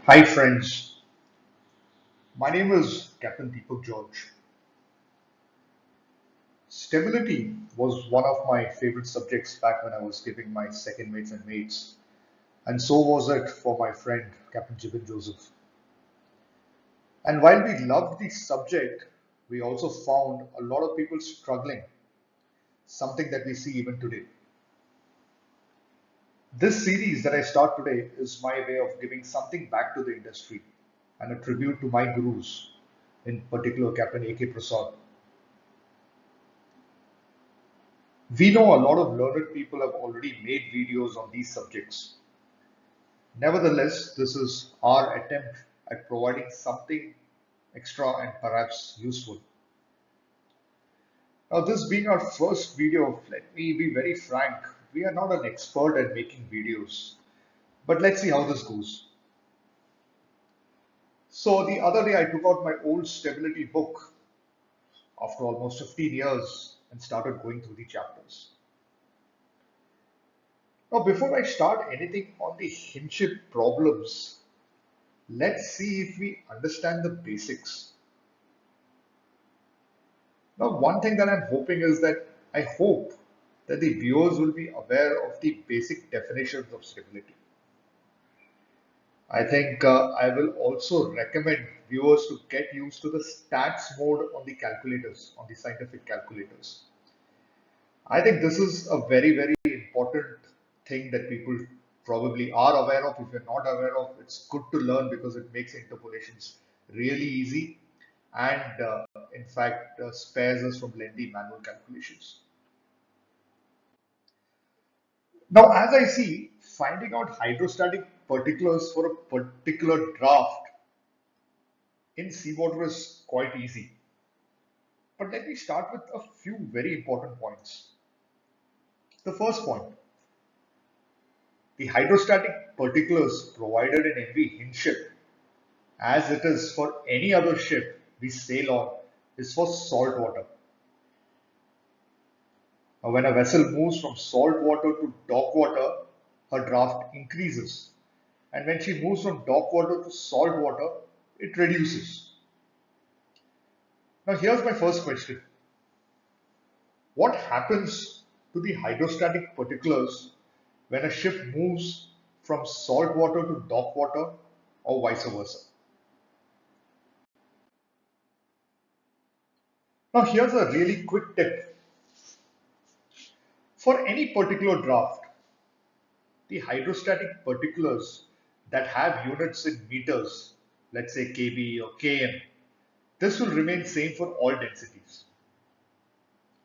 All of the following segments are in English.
Hi friends, my name is Captain Deepak George. Stability was one of my favorite subjects back when I was giving my second mates and mates, and so was it for my friend Captain Jibin Joseph. And while we loved the subject, we also found a lot of people struggling, something that we see even today. This series that I start today is my way of giving something back to the industry and a tribute to my gurus, in particular Captain A.K. Prasad. We know a lot of learned people have already made videos on these subjects. Nevertheless, this is our attempt at providing something extra and perhaps useful. Now, this being our first video, let me be very frank. We are not an expert at making videos, but let's see how this goes. So, the other day I took out my old stability book after almost 15 years and started going through the chapters. Now, before I start anything on the Hindship problems, let's see if we understand the basics. Now, one thing that I'm hoping is that I hope that the viewers will be aware of the basic definitions of stability. I think I will also recommend viewers to get used to the stats mode on the calculators, on the scientific calculators. I think this is a very, very important thing that people probably are aware of. If you're not aware of, it's good to learn because it makes interpolations really easy and, in fact, spares us from lengthy manual calculations. Now, as I see, finding out hydrostatic particulars for a particular draft in seawater is quite easy. But let me start with a few very important points. The first point, the hydrostatic particulars provided in M.V Hindship, as it is for any other ship we sail on, is for salt water. Now, when a vessel moves from salt water to dock water, her draft increases. And when she moves from dock water to salt water, it reduces. Now, here's my first question. What happens to the hydrostatic particulars when a ship moves from salt water to dock water or vice versa? Now, here's a really quick tip. For any particular draft, the hydrostatic particulars that have units in meters, let's say kb or km, this will remain same for all densities.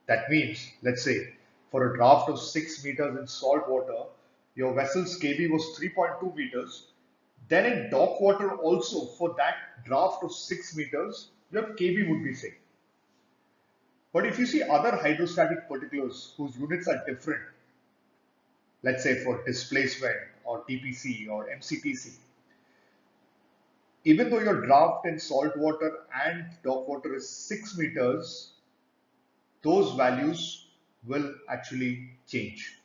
That means, let's say, for a draft of 6 meters in salt water, your vessel's kb was 3.2 meters. Then in dock water also, for that draft of 6 meters, your kb would be same. But if you see other hydrostatic particulars whose units are different, let's say for displacement or TPC or MCTC, even though your draft in salt water and dock water is 6 meters, those values will actually change.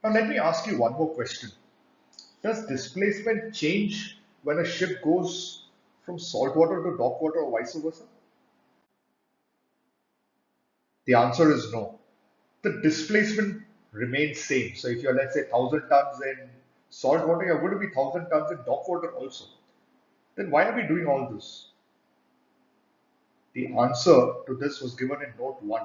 Now let me ask you one more question. Does displacement change when a ship goes from salt water to dock water or vice versa? The answer is no. The displacement remains same. So if you're, let's say, 1,000 tons in salt water, you're going to be 1,000 tons in dock water also. Then why are we doing all this? The answer to this was given in note 1.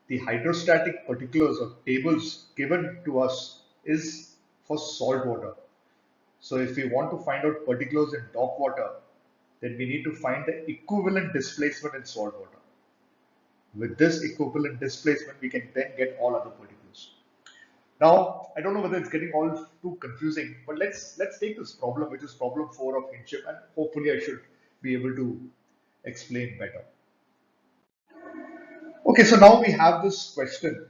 The hydrostatic particulars or tables given to us is for salt water. So if we want to find out particulars in dock water, then we need to find the equivalent displacement in salt water. With this equivalent displacement, we can then get all other particulars. Now, I don't know whether it's getting all too confusing, but let's take this problem, which is problem 4 of Hindship, and hopefully I should be able to explain better. Okay, so now we have this question.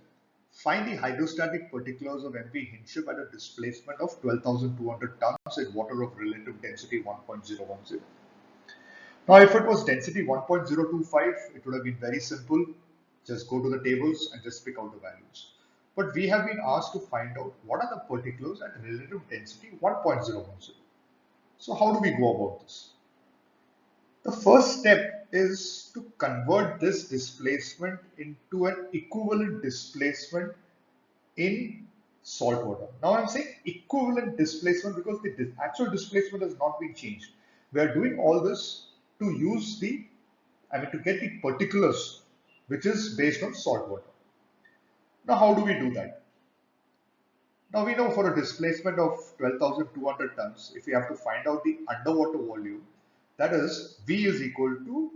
Find the hydrostatic particulars of M.V Hindship at a displacement of 12,200 tons in water of relative density 1.010. Now, if it was density 1.025, it would have been very simple. Just go to the tables and just pick out the values. But we have been asked to find out what are the particulars at relative density 1.010. So how do we go about this? The first step is to convert this displacement into an equivalent displacement in salt water. Now I'm saying equivalent displacement because the actual displacement has not been changed. We are doing all this to use to get the particulars which is based on salt water. Now how do we do that? Now we know for a displacement of 12,200 tons, if we have to find out the underwater volume, that is V is equal to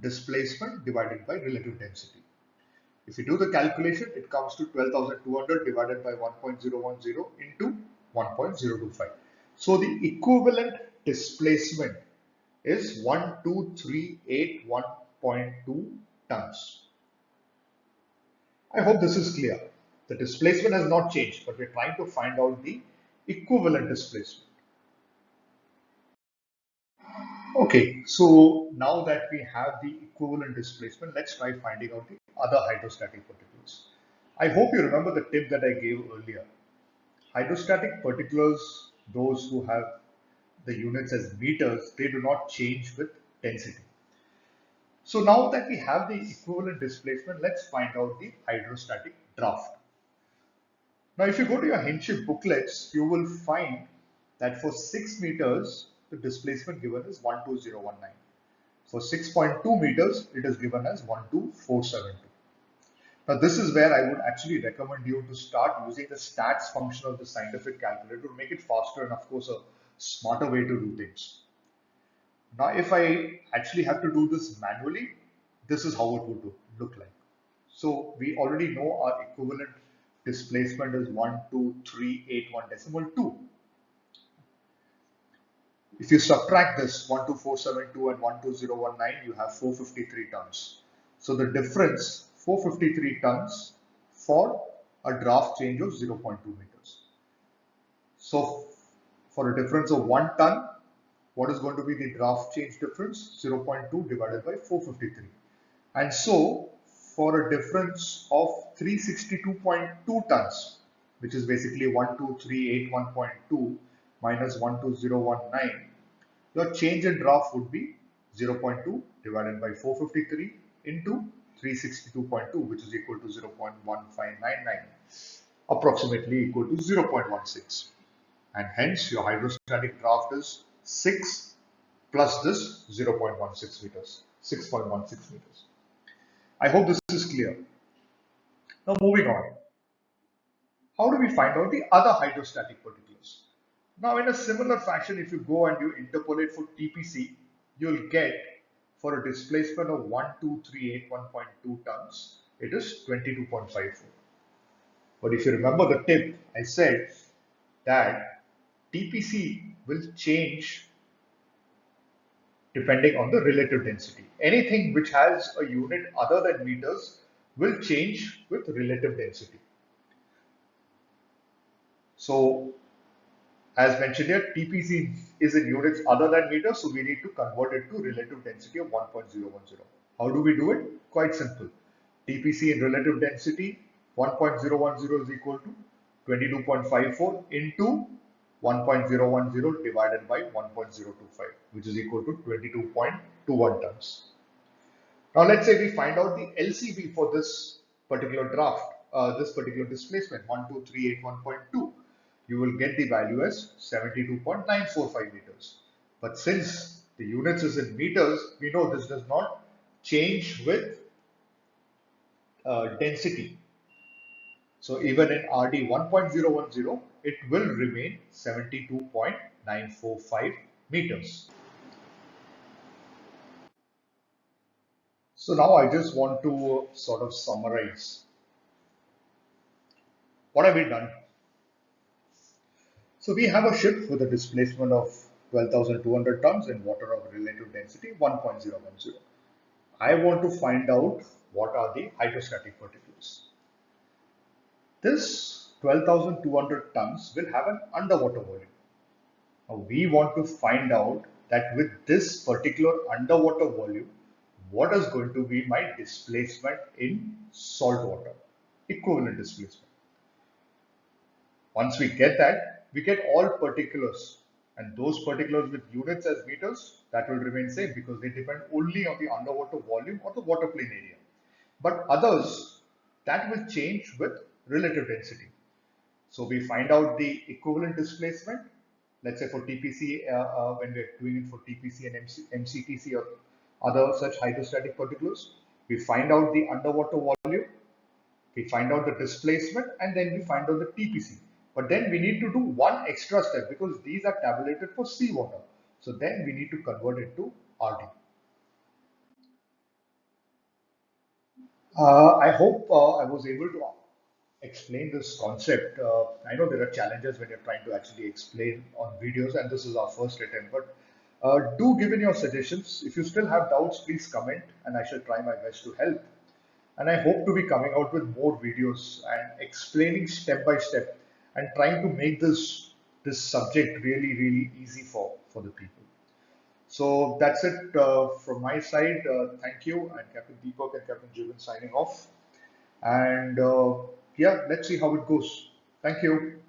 displacement divided by relative density. If you do the calculation, it comes to 12,200 divided by 1.010 into 1.025. So the equivalent displacement is 12,381.2 tons. I hope this is clear. The displacement has not changed, but we're trying to find out the equivalent displacement. Okay, so now that we have the equivalent displacement, let's try finding out the other hydrostatic particulars. I hope you remember the tip that I gave earlier. Hydrostatic particulars, those who have the units as meters, they do not change with density. So now that we have the equivalent displacement, let's find out the hydrostatic draft. Now, if you go to your Hindship booklets, you will find that for 6 meters, the displacement given is 12019. For 6.2 meters, it is given as 12472. Now, this is where I would actually recommend you to start using the stats function of the scientific calculator to make it faster and, of course, a smarter way to do things. Now, if I actually have to do this manually, this is how it would look like. So we already know our equivalent displacement is 12381.2. If you subtract this 12472 and 12019, you have 453 tons. So the difference 453 tons for a draft change of 0.2 meters. So for a difference of 1 ton, what is going to be the draft change difference? 0.2 divided by 453. And so for a difference of 362.2 tons, which is basically 12381.2 minus 12019, your change in draft would be 0.2 divided by 453 into 362.2, which is equal to 0.1599, approximately equal to 0.16. And hence your hydrostatic draft is 6 plus this 0.16 meters, 6.16 meters. I hope this is clear. Now moving on. How do we find out the other hydrostatic particulars? Now in a similar fashion, if you go and you interpolate for TPC, you'll get for a displacement of 12381.2 tons, it is 22.54. But if you remember the tip, I said that TPC will change depending on the relative density. Anything which has a unit other than meters will change with relative density. So as mentioned here, TPC is in units other than meters, so we need to convert it to relative density of 1.010. How do we do it? Quite simple. TPC in relative density 1.010 is equal to 22.54 into 1.010 divided by 1.025, which is equal to 22.21 tons. Now let's say we find out the LCB for this particular draft, this particular displacement 12381.2. You will get the value as 72.945 meters. But since the units is in meters, we know this does not change with density. So even in RD 1.010, it will remain 72.945 meters. So now I just want to sort of summarize. What have we done? So we have a ship with a displacement of 12,200 tons in water of relative density 1.010. I want to find out what are the hydrostatic particulars. This 12,200 tons will have an underwater volume. Now we want to find out that with this particular underwater volume, what is going to be my displacement in salt water, equivalent displacement. Once we get that, we get all particulars. And those particulars with units as meters, that will remain same because they depend only on the underwater volume or the water plane area. But others, that will change with relative density. So we find out the equivalent displacement, let's say for TPC, when we're doing it for TPC and MCTC or other such hydrostatic particulars. We find out the underwater volume, we find out the displacement, and then we find out the TPC. But then we need to do one extra step because these are tabulated for seawater. So then we need to convert it to RD. I hope I was able to explain this concept. I know there are challenges when you're trying to actually explain on videos, and this is our first attempt. But do give in your suggestions. If you still have doubts, please comment, and I shall try my best to help. And I hope to be coming out with more videos and explaining step by step and trying to make this subject really, really easy for the people. So that's it from my side. Thank you, and Captain Deepak and Captain Jugan signing off. And yeah, let's see how it goes. Thank you.